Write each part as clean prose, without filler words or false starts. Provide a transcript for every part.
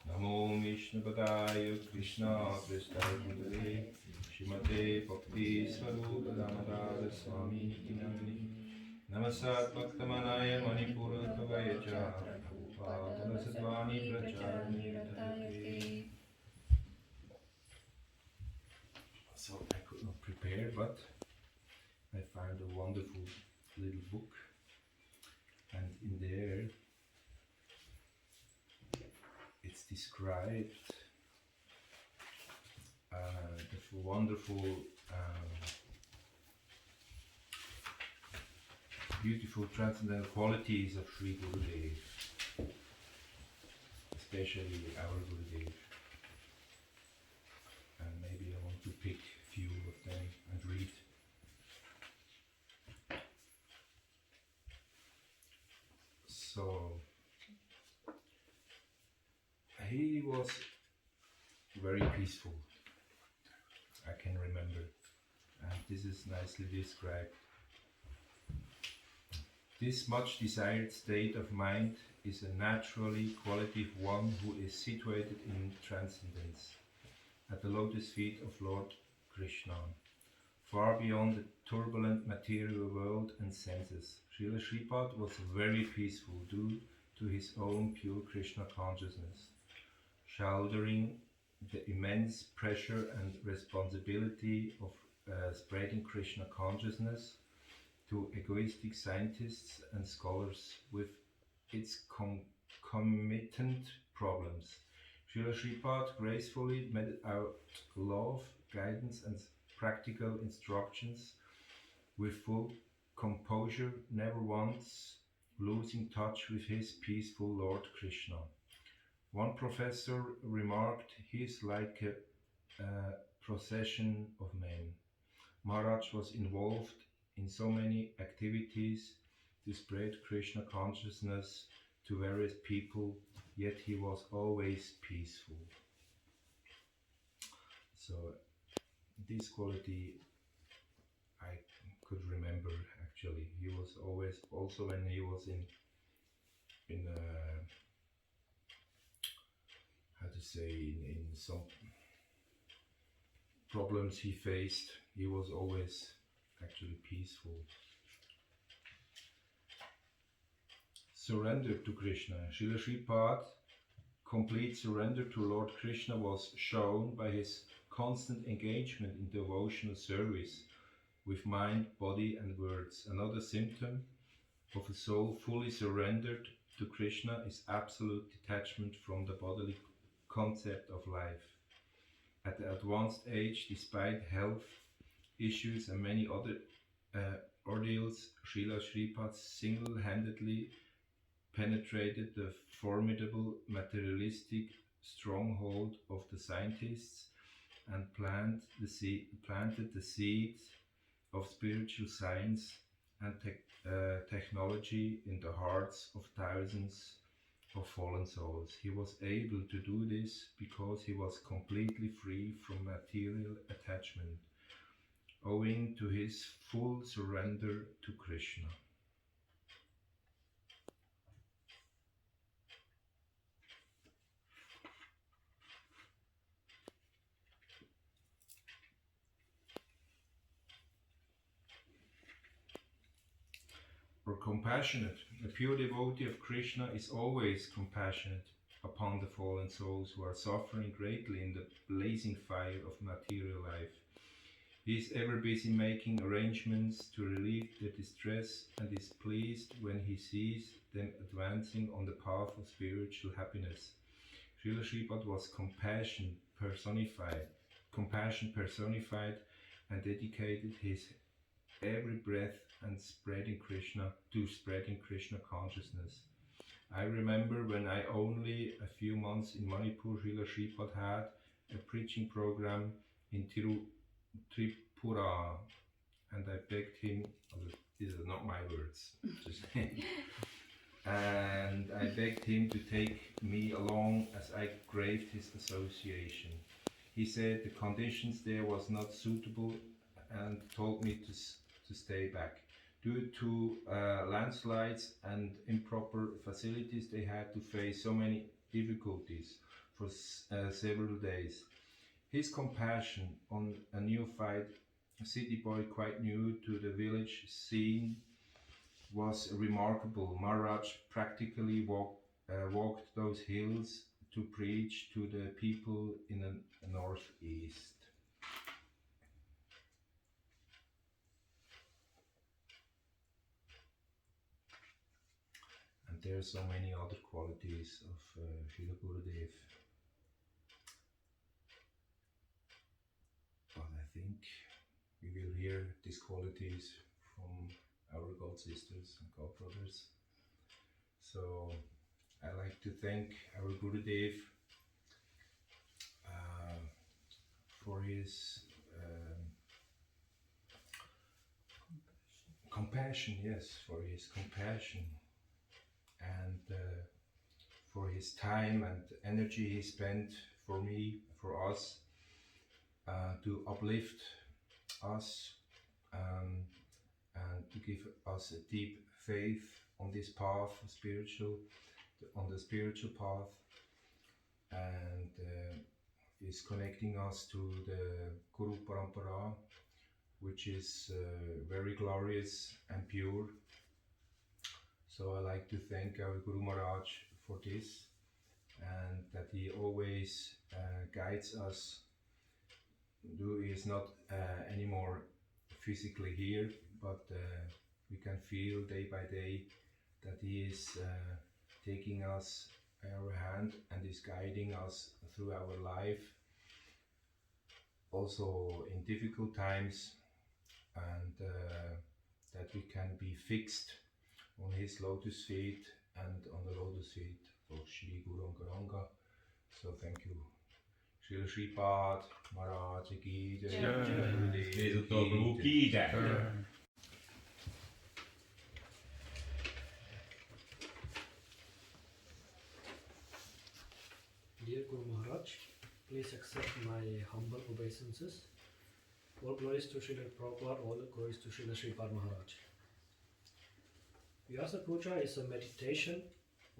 Namo Vishnupadaya Krishna Prestaya Shrimate Bhaktisvarupa Damodara Swami Nitinamni Namasat Bhaktamanaya Manipura Kavayacha Prabhupada Sadvani Pracharani Ratayate. So I could not prepare, but I found a wonderful little book, and in there it's described the wonderful, beautiful transcendental qualities of Sri Gurudev, especially our Gurudev. And maybe I want to pick a few of them and read. So, he was very peaceful, I can remember, and this is nicely described. This much desired state of mind is a naturally quality of one who is situated in transcendence, at the lotus feet of Lord Krishna, far beyond the turbulent material world and senses. Srila Sripada was very peaceful due to his own pure Krishna consciousness, shouldering the immense pressure and responsibility of spreading Krishna consciousness to egoistic scientists and scholars with its concomitant problems. Srila Sripada gracefully meted out love, guidance and practical instructions with full composure, never once losing touch with his peaceful Lord Krishna. One professor remarked, he is like a procession of men. Maharaj was involved in so many activities to spread Krishna consciousness to various people, yet he was always peaceful. So this quality I could remember actually. He was always, also when he was in some problems he faced, he was always actually peaceful. Surrender to Krishna. Srila Sripada, complete surrender to Lord Krishna was shown by his constant engagement in devotional service with mind, body and words. Another symptom of a soul fully surrendered to Krishna is absolute detachment from the bodily concept of life. At the advanced age, despite health issues and many other ordeals, Srila Sripada single-handedly penetrated the formidable materialistic stronghold of the scientists and planted the seeds of spiritual science and technology in the hearts of thousands of fallen souls. He was able to do this because he was completely free from material attachment, owing to his full surrender to Krishna. Or compassionate. A pure devotee of Krishna is always compassionate upon the fallen souls who are suffering greatly in the blazing fire of material life. He is ever busy making arrangements to relieve their distress and is pleased when he sees them advancing on the path of spiritual happiness. Srila Sripada was compassion personified and dedicated his every breath and spreading Krishna consciousness. I remember when I only a few months in Manipur, Srila Sripada had a preaching program in Tripura, and I begged him, these are not my words, just and I begged him to take me along as I craved his association. He said the conditions there was not suitable and told me to stay back. Due to landslides and improper facilities, they had to face so many difficulties for several days. His compassion on a neophyte city boy quite new to the village scene was remarkable. Maharaj practically walked those hills to preach to the people in the northeast. And there are so many other qualities of Srila Gurudev. But I think we will hear these qualities from our God sisters and God brothers. So I like to thank our Gurudev for his compassion, for his compassion and for his time and energy he spent for me, for us, to uplift us and to give us a deep faith on this path, on the spiritual path, and is connecting us to the Guru Parampara, which is very glorious and pure. So I like to thank our Guru Maharaj for this, and that he always guides us. He is not anymore physically here, but we can feel day by day that he is taking us by our hand and is guiding us through our life, also in difficult times, and that we can be fixed on his lotus feet and on the lotus feet of Shri Guru Angaranga. So thank you. Srila Sripada Maharaja ki jai. Jai Prabhu ki jai. Dear Guru Maharaj, please accept my humble obeisances. All glories to Srila Prabhupada, all glories to Srila Sripada Maharaj. Vyasa Puja is a meditation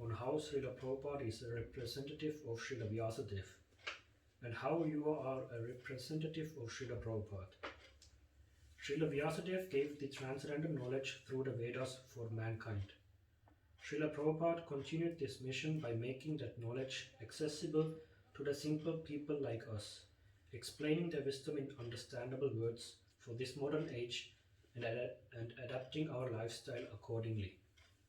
on how Srila Prabhupada is a representative of Srila Vyasadeva, and how you are a representative of Srila Prabhupada. Srila Vyasadeva gave the transcendental knowledge through the Vedas for mankind. Srila Prabhupada continued this mission by making that knowledge accessible to the simple people like us, explaining the wisdom in understandable words for this modern age and adapting our lifestyle accordingly,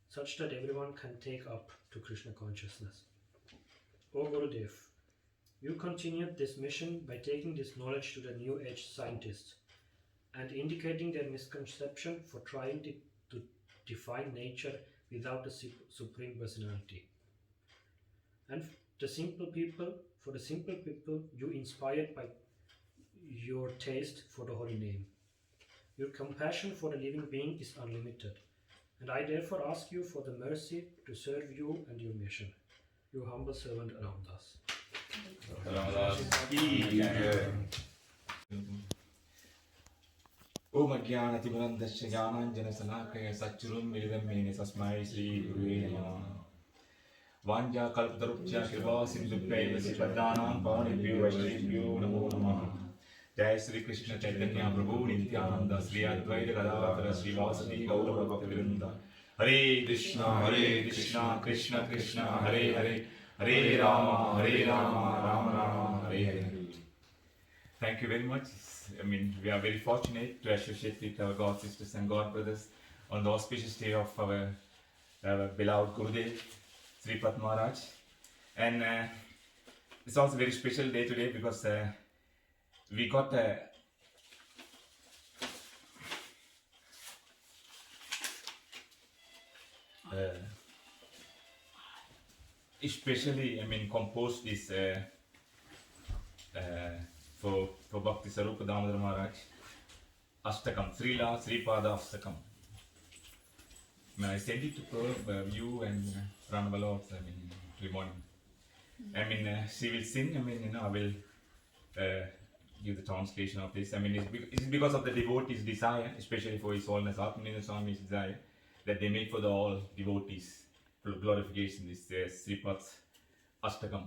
such that everyone can take up to Krishna consciousness. O Gurudev, you continued this mission by taking this knowledge to the new age scientists and indicating their misconception for trying to define nature without the Supreme Personality. And for the simple people, you inspired by your taste for the holy name. Your compassion for the living being is unlimited, and I therefore ask you for the mercy to serve you and your mission. Your humble servant Ramdas. Om Ajnanatimirandasya Jnananjana Salakaya Satchurum Milidam Mene Tasmai Sri Gurue Namah. Vanja Kalpatarupcha Kriva Sindhubhya Sipadhanam Pavanebhyo Vaishnavebhyo Namo Namah. Jai Sri Krishna Chaitanya Prabhu Nityananda Sri Advaita Gadadhara Sri Vasadi Gaura Bhaktivedanta. Hare Krishna, Krishna Krishna, Hare Hare, Hare Rama, Rama Rama, Hare Hare. Thank you very much. I mean, we are very fortunate to associate with our God sisters and God brothers on the auspicious day of our beloved Gurudev, Sripada Maharaj. And it's also a very special day today because we got especially, I mean, composed this for Bhaktisvarupa Damodara Maharaj, Ashtakam, Srila Sripada Ashtakam. I sent it to you and Pranavallabha, I mean, every morning. I mean, she will sing, I mean, I will give the translation of this. I mean, it's because of the devotees' desire, especially for His Holiness Atmananda Swami's desire, that they make for the all devotees, glorification, this Sripad Astakam.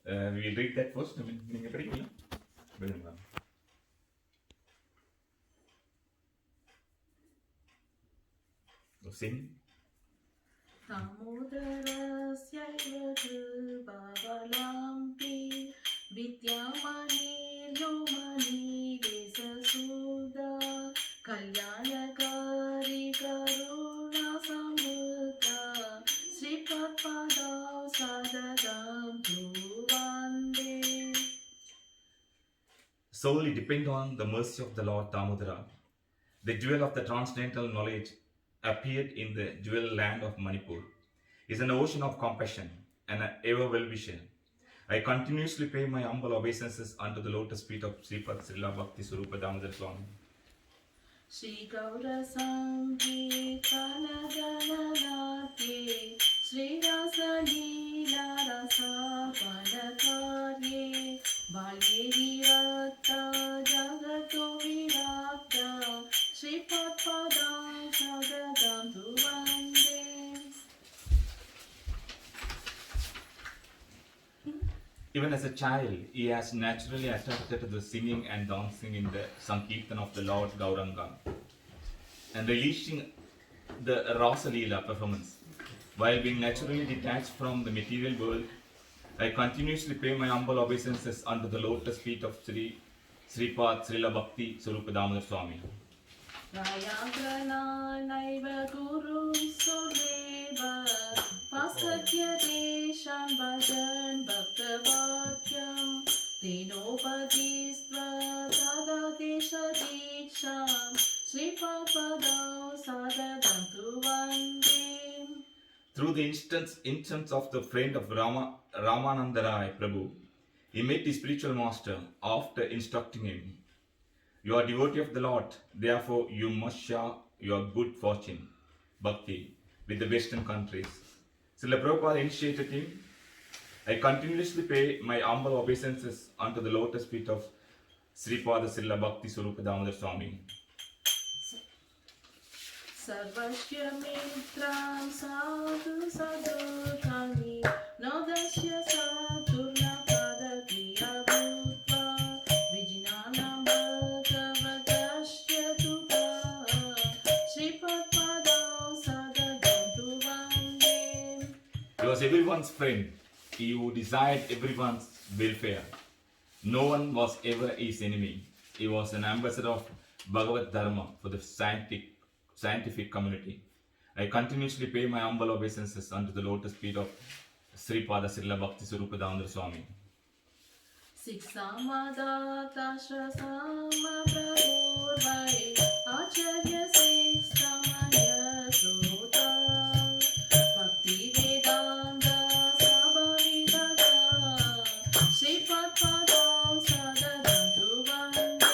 We will read that first. நீங்க படிக்கலாம். Sing. Damodarasya Bhavalampi Vidyamani Lomani Desasuda Kalyanakari Karuna Sambuddha Sripada Sadadam Dhuvande. Solely depend on the mercy of the Lord Damodara. The jewel of the transcendental knowledge appeared in the jewel land of Manipur, is an ocean of compassion and an ever well-wisher. I continuously pay my humble obeisances unto the lotus feet of Sripad Srila Bhaktisvarupa Damodara Swami. Shri Gaura Sankirtana Gananate Shri Rasa Leela Rasa Panakarye Balyeri Ratta Jagato Virakta Shri Padpada Sadadam Dhuvande. Even as a child, he has naturally attracted to the singing and dancing in the Sankirtan of the Lord Gauranga and releasing the Rasa Leela performance. While being naturally detached from the material world, I continuously pay my humble obeisances unto the lotus feet of Sripad Srila Bhaktisvarupa Damodara Swami. Rayagrana Naiva Guru Sodeva Pasatya Deshan Bhajan Bhaktavakyam Dinopadisva Tada Desha Diksham Sripada Sadadam Dhuvande. Through the instance of the friend of Ramanandarai Prabhu, he met his spiritual master after instructing him, "You are devotee of the Lord, therefore you must share your good fortune, bhakti, with the Western countries." Srila Prabhupada initiated him. I continuously pay my humble obeisances unto the lotus feet of Sripada Srila Bhaktisvarupa Damodara Swami. Sarvashya Mitram Sadhu Sadhutani Nodashya Sadhurna Padakiya Bhutva Vijnanam Bhagavadashya Tuta Sripada Sadadam Dhuvande. He was everyone's friend. He who desired everyone's welfare. No one was ever his enemy. He was an ambassador of Bhagavad Dharma for the scientific community. I continuously pay my humble obeisances unto the lotus feet of Sripada Srila Bhaktisvarupa Damodara Swami. Siksamadata Sama Prabhurvai Acharya Siksamaya Sutta Bhakti Vedanta Sabhavidata Sripada Sadadam Dhuvande.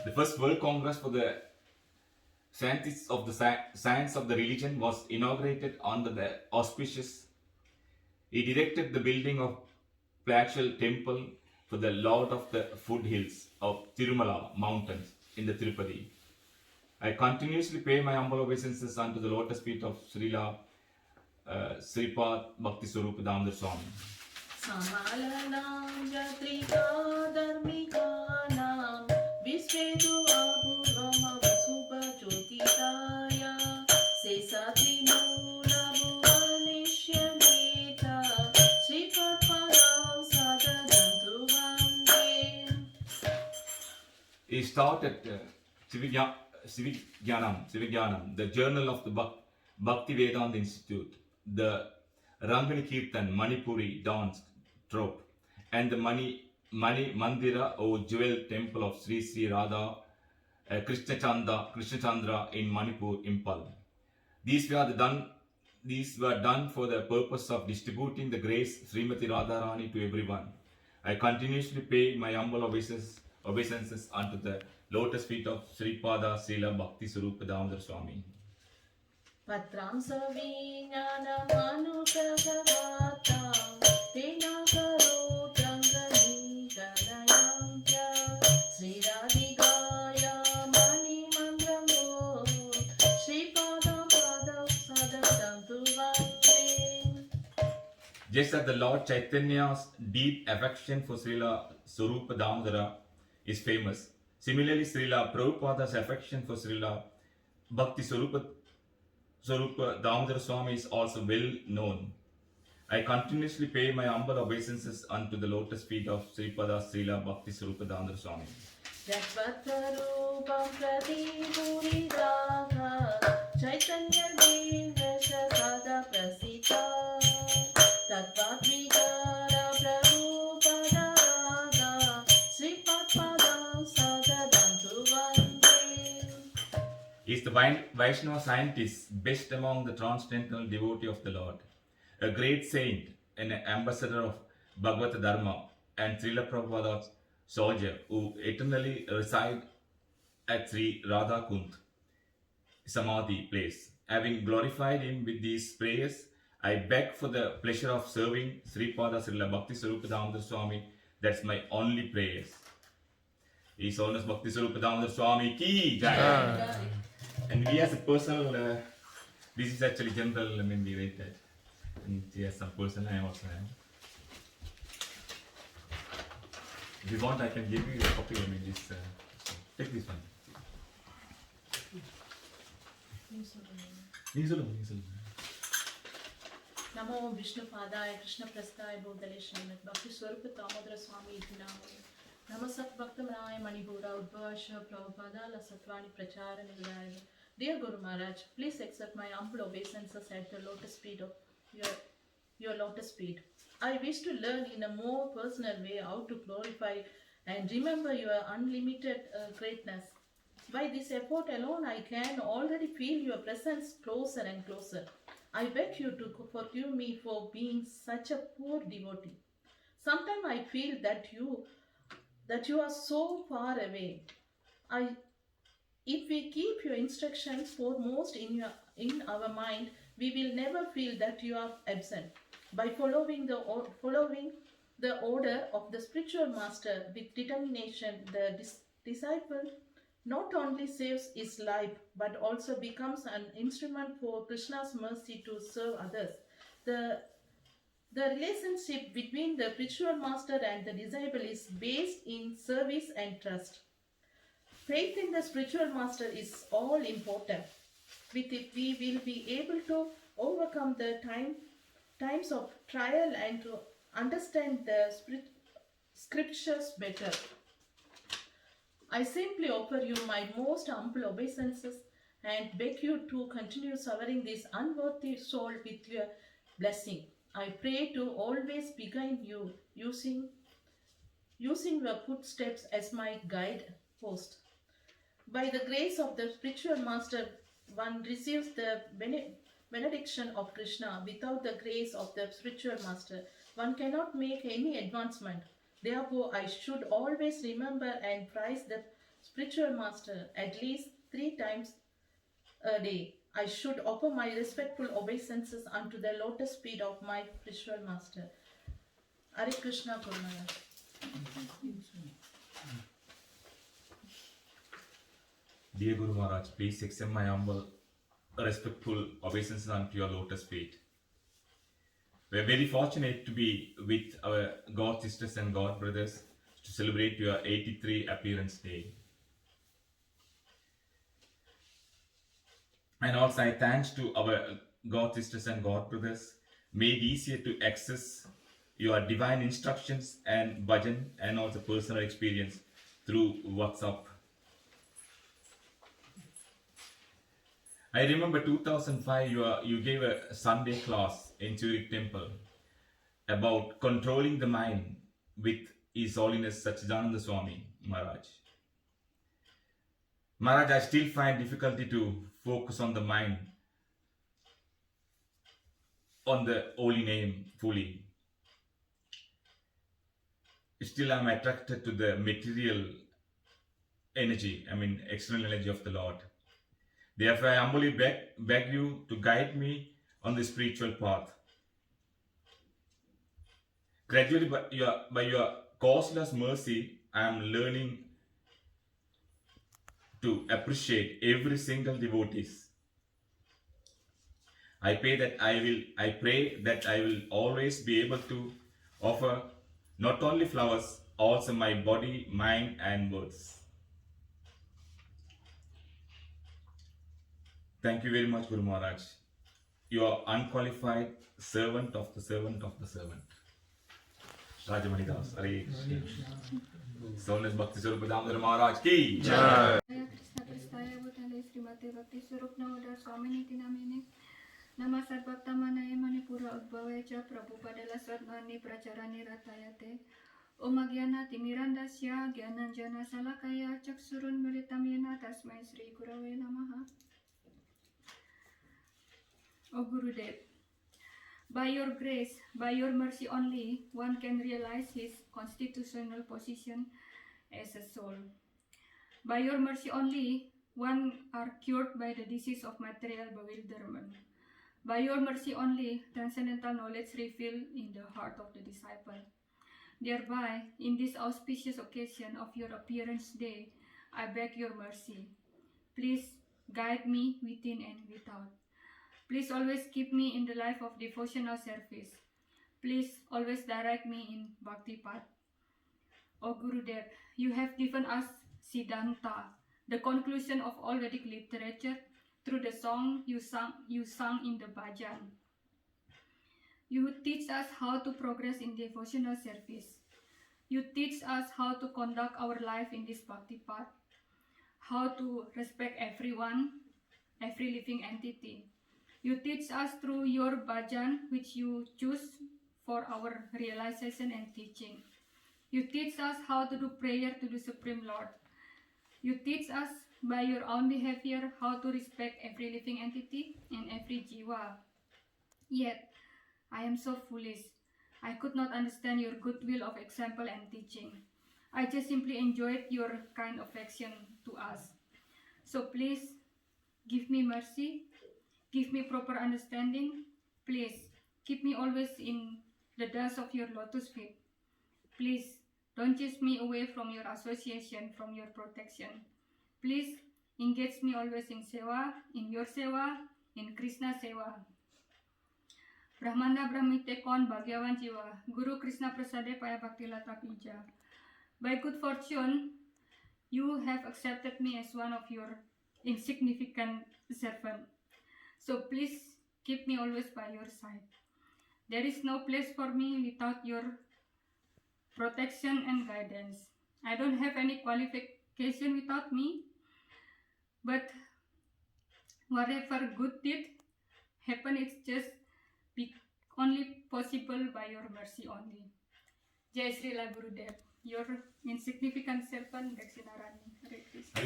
The first World Congress for the Scientists of the Science of the Religion was inaugurated under the auspicious. He directed the building of palatial temple for the Lord of the Foothills of Tirumala mountains in the Tirupati. I continuously pay my humble obeisances unto the lotus feet of Srila Sripad Bhaktisvarupa Damodara Swami. Samalanam Jatrika Dharmikanam Visvedu Abhurvama Vasupa Jyotitaya Sesatri Mula Bhuvanishya Gita Sripadpada Sadadam Dhuvande. He started Sivigyanam, the journal of the Bhakti Vedanta Institute, the Rangani Kirtan Manipuri dance troupe, and the Mani Mandira or jewel temple of Sri Sri Radha Krishnachandra in Manipur, Impal. These were done for the purpose of distributing the grace Srimati Radharani to everyone. I continuously pay my humble obeisances unto the lotus feet of Sripada Srila Bhaktisvarupa Damodara Swami. Patram Savignanam Anuprabhavatam Tinakaro Trangani Ganayam Cha Sri Radhigaya Mani Mandramo Sripadam Padam Sadadam Dhuvande. Just as the Lord Chaitanya's deep affection for Srila Swarupa Damodara is famous, similarly Srila Prabhupada's affection for Srila Bhaktisvarupa Damodara Swami is also well known. I continuously pay my humble obeisances unto the lotus feet of Sripada Srila Bhaktisvarupa Damodara Swami. Jatvatarupam pratibhuridagha Chaitanya Devasha Sada Prasita Tattvatvigara Prabhupada Sripadpadam Sadadantu Vande. He is the Vaishnava scientist, best among the transcendental devotee of the Lord, a great saint, an ambassador of Bhagavata Dharma, and Srila Prabhupada's soldier who eternally reside at Sri Radhakund Samadhi place. Having glorified him with these prayers, I beg for the pleasure of serving Sripada Srila Bhaktisvarupa Damodara Swami. That's my only prayers. His Holiness Bhaktisvarupa Damodara Swami ki jai. And we as a personal, this is actually general, we read that. And he has some personal, I also have. If you want, I can give you a copy. This, take this one. Namo Vishnu Padaya Krishna Prastaya Bodhale Srimad Bhaktisvarupa Damodara Swami iti namo. Namasak Bhaktamraya Manipura Uddhava Prabhupada La Satvani Prachara Nilaya. Dear Guru Maharaj, please accept my humble obeisances at the lotus feet of your lotus feet. I wish to learn in a more personal way how to glorify and remember your unlimited greatness. By this effort alone, I can already feel your presence closer and closer. I beg you to forgive me for being such a poor devotee. Sometimes I feel that you are so far away. If we keep your instructions foremost in our mind, we will never feel that you are absent. By following the order of the spiritual master with determination, the disciple not only saves his life but also becomes an instrument for Krishna's mercy to serve others. The relationship between the spiritual master and the disciple is based in service and trust. Faith in the spiritual master is all important. With it, we will be able to overcome the times of trial and to understand the scriptures better. I simply offer you my most humble obeisances and beg you to continue suffering this unworthy soul with your blessing. I pray to always begin you using your footsteps as my guide post. By the grace of the spiritual master, one receives the benediction of Krishna. Without the grace of the spiritual master, one cannot make any advancement. Therefore, I should always remember and praise the spiritual master at least 3 times a day. I should offer my respectful obeisances unto the lotus feet of my spiritual master. Hare Krishna Guru Maharaj. Dear Guru Maharaj, please accept my humble, respectful obeisances unto your lotus feet. We are very fortunate to be with our God sisters and God brothers to celebrate your 83 appearance day. And also I thanks to our God sisters and God brothers made easier to access your divine instructions and bhajan and also personal experience through WhatsApp. I remember 2005 you gave a Sunday class in Zurich Temple about controlling the mind with His Holiness Sachidananda Swami Maharaj. Maharaj, I still find difficulty to focus on the mind, on the holy name fully. Still I am attracted to the material energy, external energy of the Lord. Therefore, I humbly beg you to guide me on the spiritual path. Gradually, by your causeless mercy, I am learning to appreciate every single devotee. I pray that I will always be able to offer not only flowers, also my body, mind and words. Thank you very much, Guru Maharaj. You are unqualified servant of the servant of the servant. Rajamani Das, Hare Krishna. Soulness Bhaktisvarupa Damodara Maharaj ki jai. Krishna Prestaya Bhutale Srimati Bhaktisvarupa Swami Namine Nama Sarvaktamanaye Manipura Uddhavacha Prabhupada Swadmani Pracharani Ratayate Om Agyana Timirandasya Gyananjana Salakaya Chaksurun Militam Yena Tasmai Sri Gurave Namaha. O Gurudev, by your grace, by your mercy only, one can realize his constitutional position as a soul. By your mercy only, one are cured by the disease of material bewilderment. By your mercy only, transcendental knowledge revealed in the heart of the disciple. Thereby, in this auspicious occasion of your appearance day, I beg your mercy. Please guide me within and without. Please always keep me in the life of devotional service. Please always direct me in bhakti path. O Gurudev, you have given us Siddhanta, the conclusion of all Vedic literature, through the song you sang in the bhajan. You teach us how to progress in devotional service. You teach us how to conduct our life in this bhakti path, how to respect everyone, every living entity. You teach us through your bhajan, which you choose for our realization and teaching. You teach us how to do prayer to the Supreme Lord. You teach us by your own behavior how to respect every living entity and every jiva. Yet, I am so foolish. I could not understand your goodwill of example and teaching. I just simply enjoyed your kind affection to us. So please, give me mercy. Give me proper understanding. Please, keep me always in the dust of your lotus feet. Please, don't chase me away from your association, from your protection. Please, engage me always in seva, in your seva, in Krishna seva. Brahmanda Brahmite Kon Bhagyavan Jiva, Guru Krishna Prasade Paya Bhakti Lata Pija. By good fortune, you have accepted me as one of your insignificant servants. So please keep me always by your side. There is no place for me without your protection and guidance. I don't have any qualification without me, but whatever good did happen, it's just only possible by your mercy only. Jai Srila Gurudev, your insignificant servant Dakshinarani. Hare Krishna.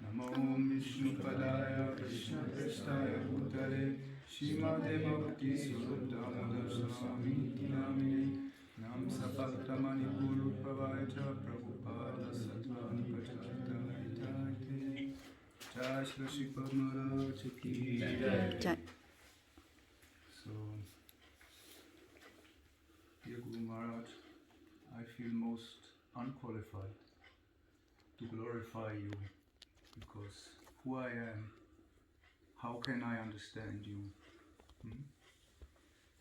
Namo Vishnu Padaya Krishna Prestaya Bhutale Shrimate Bhaktisvarupa Swami Namine Nam Sapattamani Guru Pavaja Prabhupada Satvani Pacharita Hitate Jai Srila Sripada Maharaj Ki Jai. So, dear Guru Maharaj, I feel most unqualified to glorify you, because who I am, how can I understand you?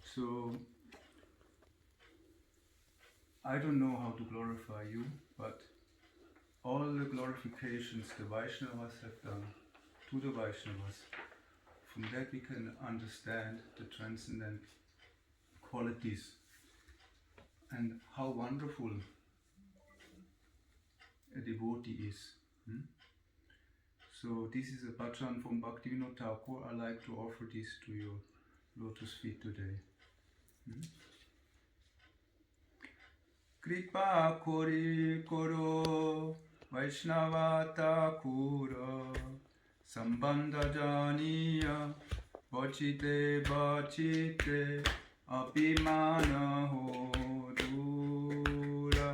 So, I don't know how to glorify you, but all the glorifications the Vaishnavas have done to the Vaishnavas, from that we can understand the transcendent qualities and how wonderful a devotee is. So this is a bhajan from Bhaktivinoda Thakur. I like to offer this to your lotus feet today. Kripa kori koro Vaishnava Thakura Sambandha janiya Bachite bachite Abhimana hodura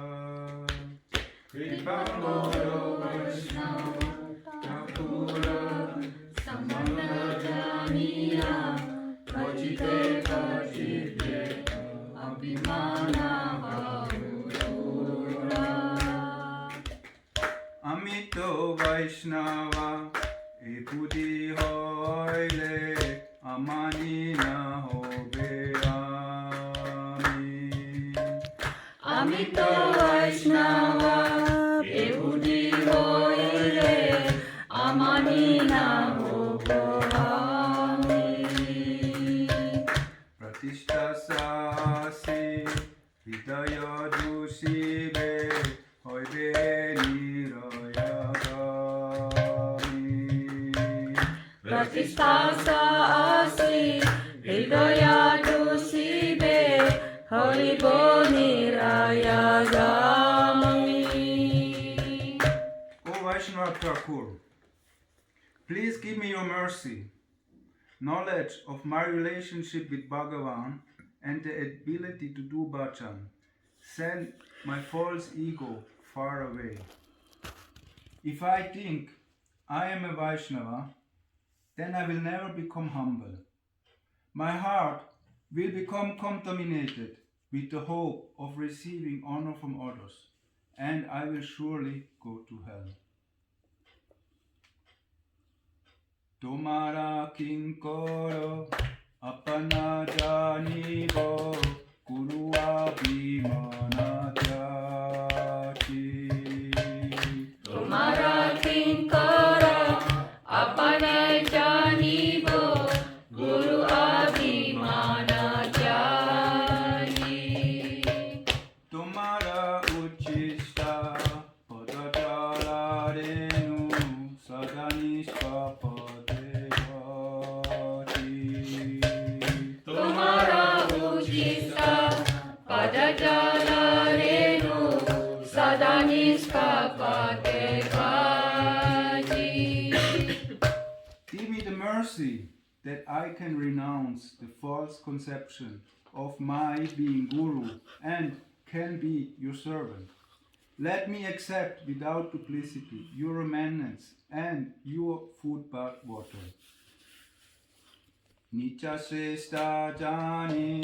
Kripa koro Vaishnava Thakura Sambandha janiya Bachite bachite Abhimana hodura Vaishnava, e Budi hoile, amani na hobe ami. Amito Vaishnava, e Budi hoile, amani na hobe ami. Pratishta sasi, hidaya dushibe, hoibe nirayagami. Pratistasa asi, hridaya dusibe, horibo nirayagami. O Vaishnava Thakur, please give me your mercy, knowledge of my relationship with Bhagavan, and the ability to do bhajan. Send my false ego far away. If I think I am a Vaishnava, then I will never become humble. My heart will become contaminated with the hope of receiving honor from others, and I will surely go to hell. Tomara kinkoro apana janibo guru abhimana tyati. Tumhara kinkara apane janibo guru abhimana jani. Tomara uchista padajalarenu sadanishpapadevati. Tumhara ujista padajalarenu sadaniskapatevati. Give me the mercy that I can renounce the false conception of my being Guru and can be your servant. Let me accept without duplicity your remnants and your food bath water. Nicha Shrestha Jani,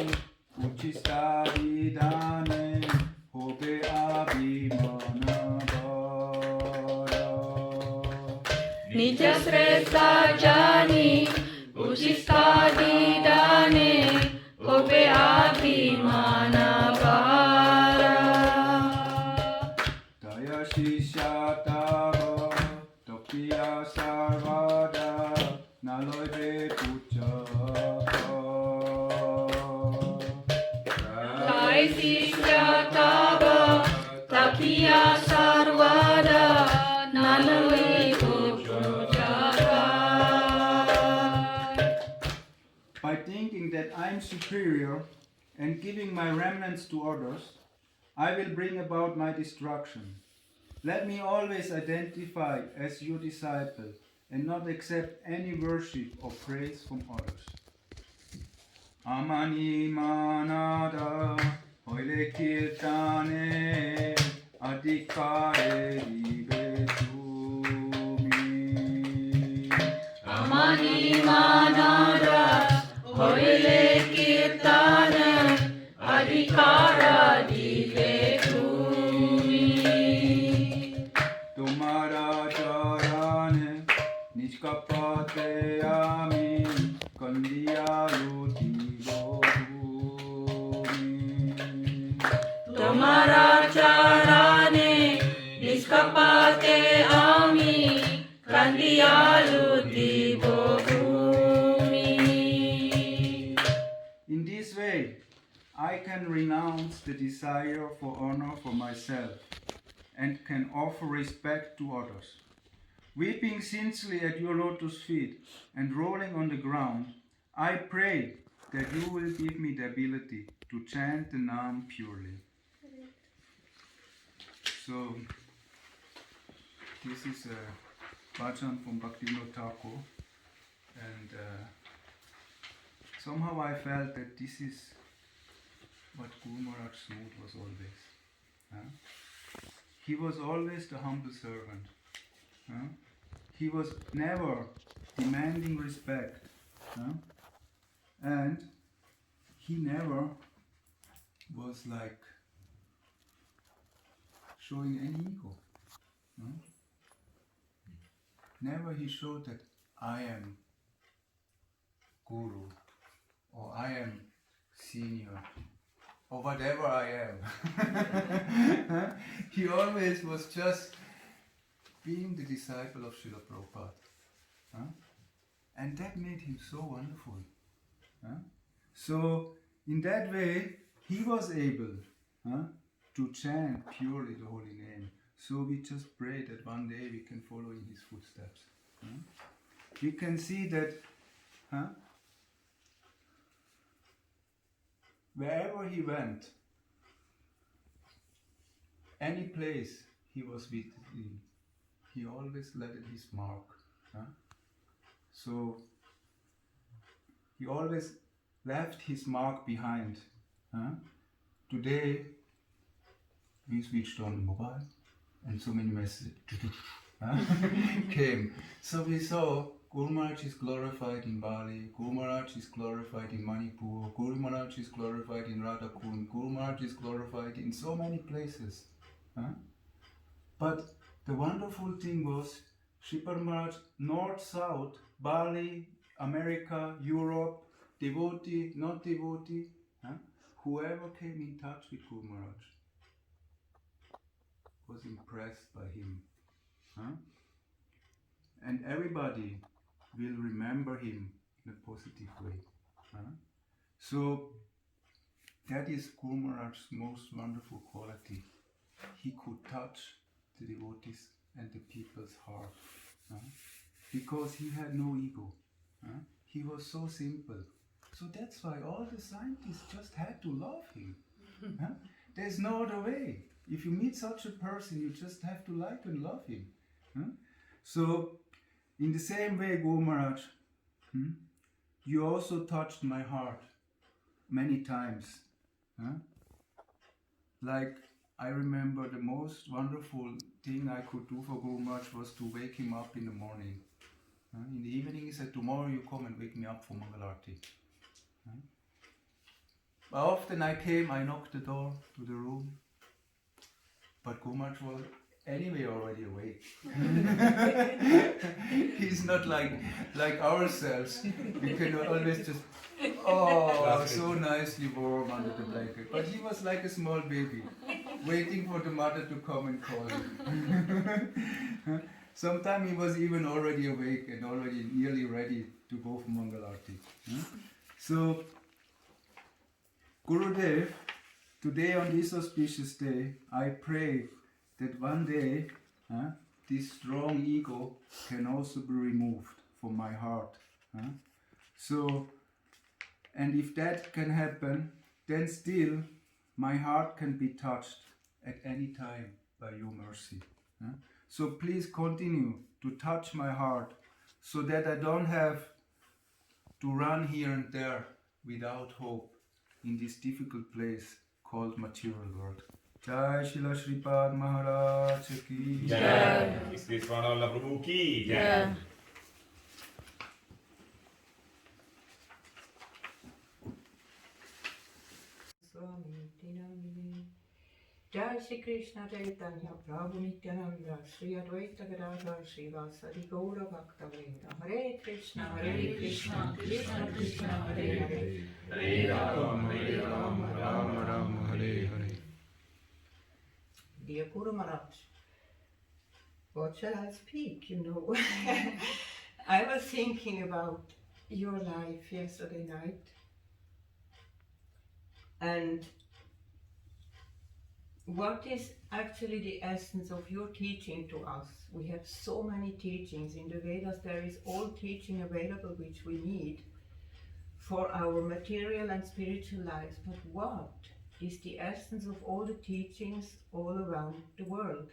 Uchista Vidane, Hobe Abhimana Vara. Nija Srestha Jani, Uchista Didane, Hobe Abhimana Vara. Daya Shishya Tava, Topiya Sarvada, Naloide Puja. Jai Sishya Tava, Tapiya Sarvada, Nanavai Pujara. By thinking that I am superior and giving my remnants to others, I will bring about my destruction. Let me always identify as your disciple and not accept any worship or praise from others. Amani manada hoile kirtane adhikare divetumi. Amani Manada, Hoile Kirtana, Adhikara Divetumi. Tomara charane nishkapate ami kandiyalu divotumi. Tomara Charane, Niskapate Ami, Kandiyalu Divotumi. In this way, I can renounce the desire for honor for myself and can offer respect to others. Weeping sincerely at your lotus feet and rolling on the ground, I pray that you will give me the ability to chant the Nam purely. So, this is a bhajan from Bhaktivinoda Thakur, and somehow I felt that this is what Guru Maharaj's mood was always. He was always the humble servant. He was never demanding respect. And he never was like showing any ego. never he showed that I am guru, or I am senior, or whatever I am. He always was just being the disciple of Srila Prabhupada. And that made him so wonderful. So in that way, he was able to chant purely the holy name. So we just pray that one day we can follow in his footsteps. We can see that wherever he went, any place he was with him, he always left his mark. So he always left his mark behind. Today we switched on the mobile and so many messages came. So we saw Guru Maharaj is glorified in Bali, Guru Maharaj is glorified in Manipur, Guru Maharaj is glorified in Radhakund, Guru Maharaj is glorified in so many places. But the wonderful thing was, Sripad Maharaj, north, south, Bali, America, Europe, devotee, not devotee, whoever came in touch with Guru Maharaj was impressed by him. And everybody will remember him in a positive way. So that is Guru Maharaj's most wonderful quality. He could touch the devotees and the people's heart. Because he had no ego. He was so simple. So that's why all the scientists just had to love him. There's no other way. If you meet such a person, you just have to like and love him. So, in the same way, Guru Maharaj, you also touched my heart many times. Like, I remember the most wonderful thing I could do for Guru Maharaj was to wake him up in the morning. In the evening he said, tomorrow you come and wake me up for Mangalarti. Often I came, I knocked the door to the room, but Guru Maharaj was anyway already awake. He's not like ourselves. We can always just, so nicely warm under the blanket. But he was like a small baby, waiting for the mother to come and call him. Sometimes he was even already awake and already nearly ready to go for Mangalarti. So, Gurudev, today on this auspicious day, I pray that one day this strong ego can also be removed from my heart. So, and if that can happen, then still my heart can be touched at any time by your mercy. So please continue to touch my heart so that I don't have to run here and there without hope in this difficult place called material world. Jai Srila Sripada Maharaja ki Jai. Krishnanam Prabhu ki Jai. Swami Jai Shri Krishna Chaitanya Prabhu Nityananda Shri Advaita Gadadhar Shri Vasadi Gaura Bhakta-vrinda Hare Krishna Krishna Krishna Hare Hare Hare Rama Rama Rama Hare Hare. Dear Guru Maharaj, what shall I speak, I was thinking about your life yesterday night, and what is actually the essence of your teaching to us? We have so many teachings. In the Vedas there is all teaching available which we need for our material and spiritual lives. But what is the essence of all the teachings all around the world?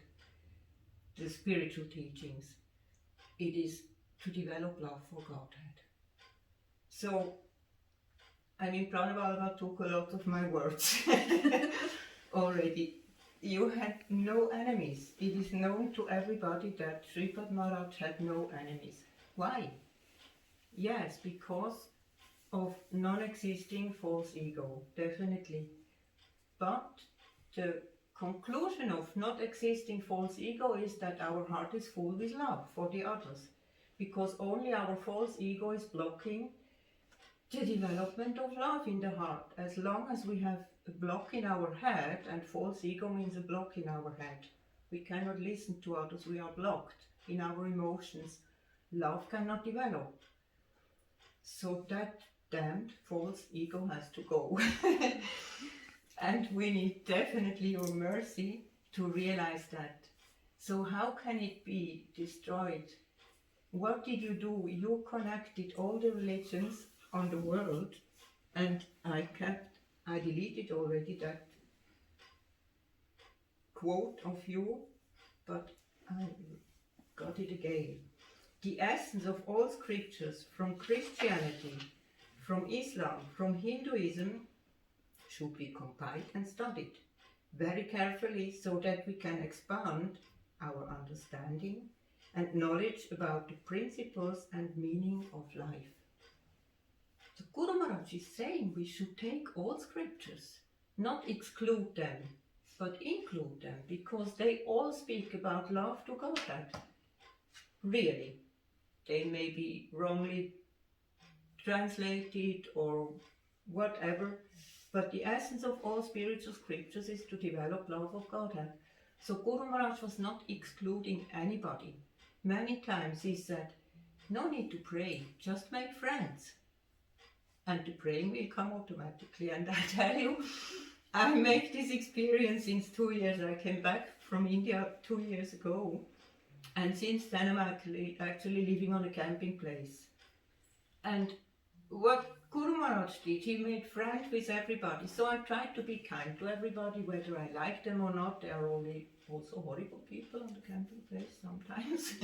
The spiritual teachings. It is to develop love for Godhead. So, Pranavallabha took a lot of my words already. You had no enemies. It is known to everybody that Sripad Maharaj had no enemies. Why? Yes, because of non-existing false ego, definitely. But the conclusion of not existing false ego is that our heart is full with love for the others. because only our false ego is blocking the development of love in the heart. As long as we have a block in our head, and false ego means a block in our head, we cannot listen to others, we are blocked in our emotions, love cannot develop. So that damned false ego has to go. And we need definitely your mercy to realize that. So how can it be destroyed? What did you do? You connected all the religions on the world, and I deleted already that quote of you, but I got it again. The essence of all scriptures, from Christianity, from Islam, from Hinduism, should be compiled and studied very carefully so that we can expand our understanding and knowledge about the principles and meaning of life. The Guru Maharaj is saying we should take all scriptures, not exclude them, but include them, because they all speak about love to Godhead. Really. They may be wrongly translated or whatever, but the essence of all spiritual scriptures is to develop love of Godhead. So Guru Maharaj was not excluding anybody. Many times he said, no need to pray, just make friends. And the praying will come automatically. And I tell you, I make this experience since 2 years. I came back from India 2 years ago. And since then I'm actually living on a camping place. And what Guru Maharaj did, he made friends with everybody. So I tried to be kind to everybody, whether I like them or not. They are also horrible people on the camping place sometimes.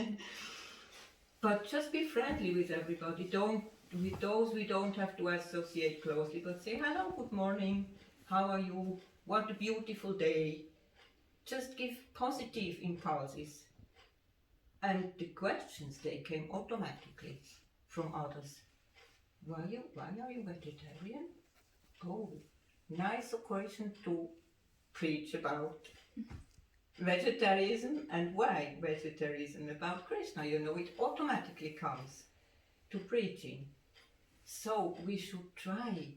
But just be friendly with everybody. With those we don't have to associate closely, but say hello, good morning, how are you, what a beautiful day. Just give positive impulses. And the questions, they came automatically from others. Why are you vegetarian? Oh, nice occasion to preach about vegetarianism and why vegetarianism, about Krishna. You know, it automatically comes to preaching. So we should try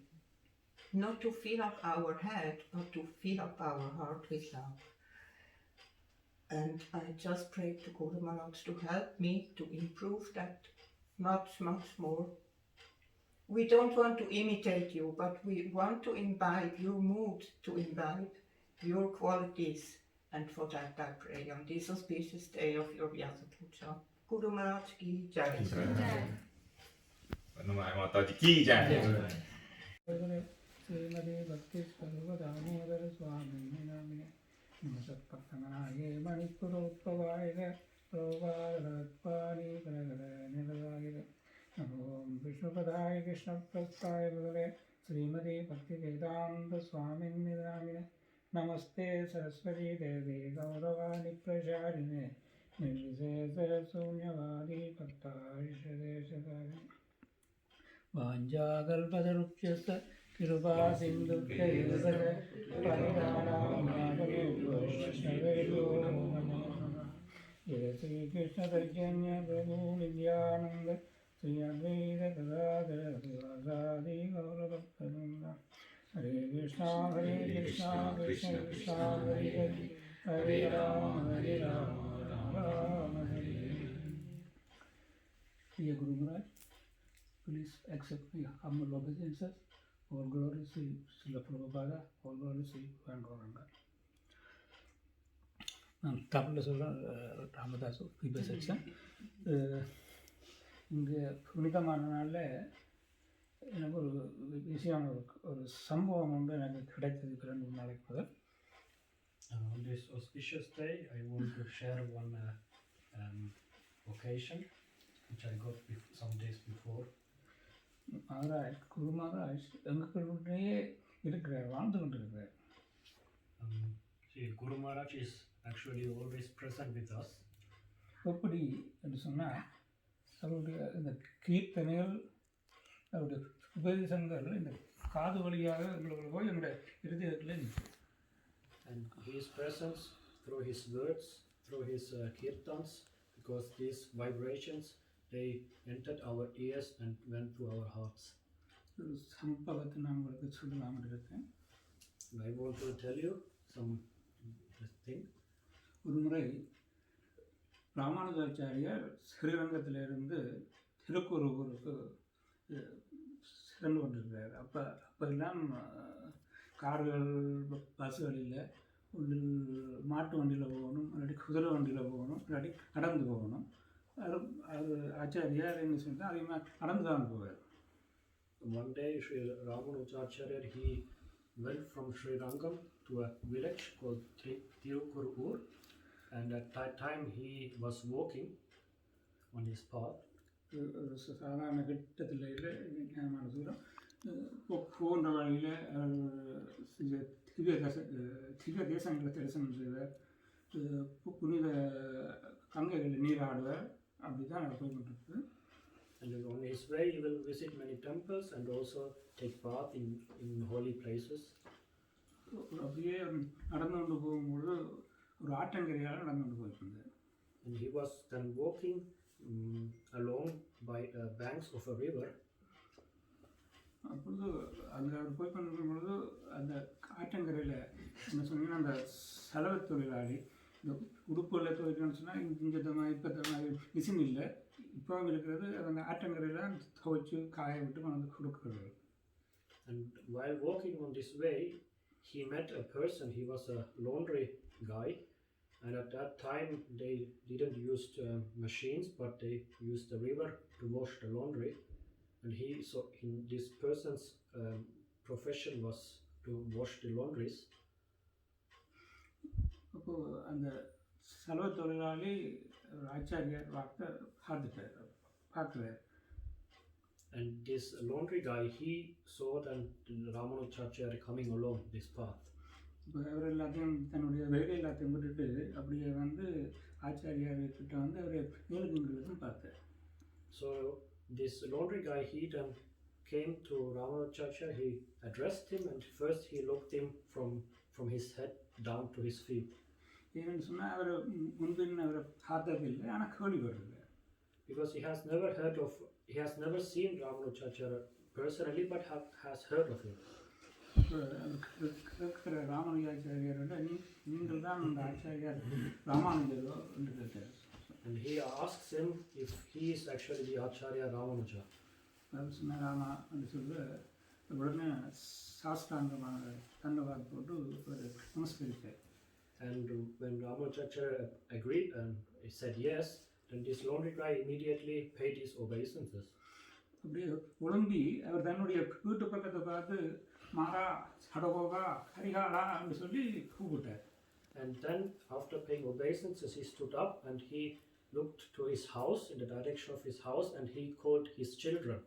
not to fill up our head, but to fill up our heart with love. And I just prayed to Guru Maharaj to help me to improve that much, much more. We don't want to imitate you, but we want to imbibe your mood, to imbibe your qualities. And for that I pray on this auspicious day of your Vyasa Puja. Guru Maharaj ki jai. Karunamayi Mataji ki jai. Srimati Bhaktisvarupa Damodara Swami Namine Namasatpattamanaye Manipurotpavayage Prabhupada Nilavagire Namo Vishnupadaya Krishnaprastaya Bhagavate Srimati Bhaktivedanta Swami Namine Namaste Saraswati Devi Gauravani Pracharine Nirvisesa Sunyavadi Bhaktarishadeshadari Vanjakalpatarupyasa Kirupa Sindhukya Parinanam Vaishnaveyo Jaya Sri Krishna Chaitanya Prabhu Nityananda Sri Advaita Gadadhara Srivasadi Gaurabhaktananda Hare Krishna Krishna Krishna Hare Hare Hare Rama Rama Hare. Dear Guru Maharaj, please accept my humble obeisances. All glory to Srila Prabhupada, all glory to Gauranga. நான் தமிழில் சொல்கிறேன், ராமதாஸ் விபசன். இங்கே புனிதமான நாளில் எனக்கு ஒரு விஷயம், ஒரு சம்பவம் ஒன்று எனக்கு கிடைத்தது 2 நாளைக்கு முதல். On this auspicious day, I want to share one occasion which I got some days before. Maharaj, குரு மகாராஜ் எங்களுடைய இருக்கிறார், வாழ்ந்து கொண்டிருக்கிறார். See, Guru Maharaj is actually always present with us. எப்படி என்று சொன்னால், அவருடைய இந்த கீர்த்தனைகள், அவருடைய உபதேசங்கள் இந்த காது வழியாக எங்களுக்கு போய் எங்களுடைய இருதயத்தில் நிற்கும். And his presence through his words, through his kirtans, because these vibrations, they entered our ears and went to our hearts. ஒரு சம்பவத்தை நான் உங்களுக்கு சொல்லலாம்னு இருக்கேன். And I want to tell you some thing. ஒரு முறை ராமானுஜாச்சாரியார் ஸ்ரீரங்கத்திலிருந்து திருக்குறூருக்கு சென்று கொண்டிருக்கிறார். அப்பெல்லாம் கார்கள் பஸ்ஸுகள் இல்லை, ஒன்று மாட்டு வண்டியில் போகணும், இல்லாட்டி குதிரை வண்டியில் போகணும், இல்லாட்டி நடந்து போகணும். அது ஆச்சாரியார் என்ன சொன்னால் அதிகமாக நடந்து தான் போவார். One day Sri Ramanujacharya, he went from Sri Rangam to a village called Tirukurur, and at that time he was walking on his path. சாதாரண கிட்டத்தில் இல்லை, ஞானமான தூரம் போன்ற வழியில் திவ்ய தேசங்களை தரிசனம் செய்வார், புனித கங்கைகளை நீராடுவார். அப்படி தான் அவர் போய்கொண்டிருக்கு. And on his way he will visit many temples and also take part in holy places. அப்படியே நடந்து கொண்டு போகும்போது ஒரு ஆற்றங்கரையால் நடந்து கொண்டு போயிருந்தார். And he was then walking along by banks of a river. அப்பொழுது அதில் அவர் போய் கொண்டிருக்கும் பொழுது அந்த ஆற்றங்கரையில் என்ன சொன்னீங்கன்னா அந்த சலவை தொழிலாளி இந்த உடுப்புகளில் துவைக்கணும்னு சொன்னால் இந்த மாதிரி இப்போ மாதிரி மிஷின் இல்லை, இப்போ இருக்கிறது அந்த ஆற்றங்கரையில் துவைச்சு காய விட்டு கொண்டு கொடுக்குறது. And while walking on this way he met a person. He was a laundry guy, and at that time they didn't use machines, but they used the river to wash the laundry. And this person's profession was to wash the laundries. அப்போது அந்த சலவை தொழிலாளி ஆச்சாரியார் பார்க்குறார். And this laundry guy, he saw that Ramanujacharya coming along this path. இப்போ அவர் எல்லாத்தையும் தன்னுடைய வேலை எல்லாத்தையும் விட்டுட்டு அப்படியே வந்து ஆச்சாரியார்கிட்ட வந்து அவரை மேலுக்கும் பார்த்தார். So this laundry guy, he then came to Ramanujacharya. He addressed him, and first he looked him from his head down to his feet. ஏன்னு சொன்னால் அவர் முன்பின் அவரை பார்த்ததில்லை, ஆனால் கேள்விப்பட்டிருக்கார். Because he has never seen Ramanujacharya personally, but has heard of him. கேட்கிற ராமானுஜாச்சாரியாரோட நீங்கள் தான் அந்த ஆச்சாரியார் ராமானுஜரோ என்று கேட்டார். And he asks him if he is actually the Acharya Ramanuja. அவர் சொன்னார் ஆமா என்று சொல்ல உடனே சாஸ்திராங்கமாக தண்டவாத் போட்டு ஒரு நமஸ்கரித்தார். And when Ramanujacharya agreed and he said yes, then this laundry guy immediately paid his obeisances. அப்படியே ஒழுங்கி அவர் தன்னுடைய வீட்டு பக்கத்தை பார்த்து மாறா சடகோகா ஹரிகாலா என்று சொல்லி கூப்பிட்டார். And then after paying obeisances he stood up and he looked to his house, in the direction of his house, and he called his children.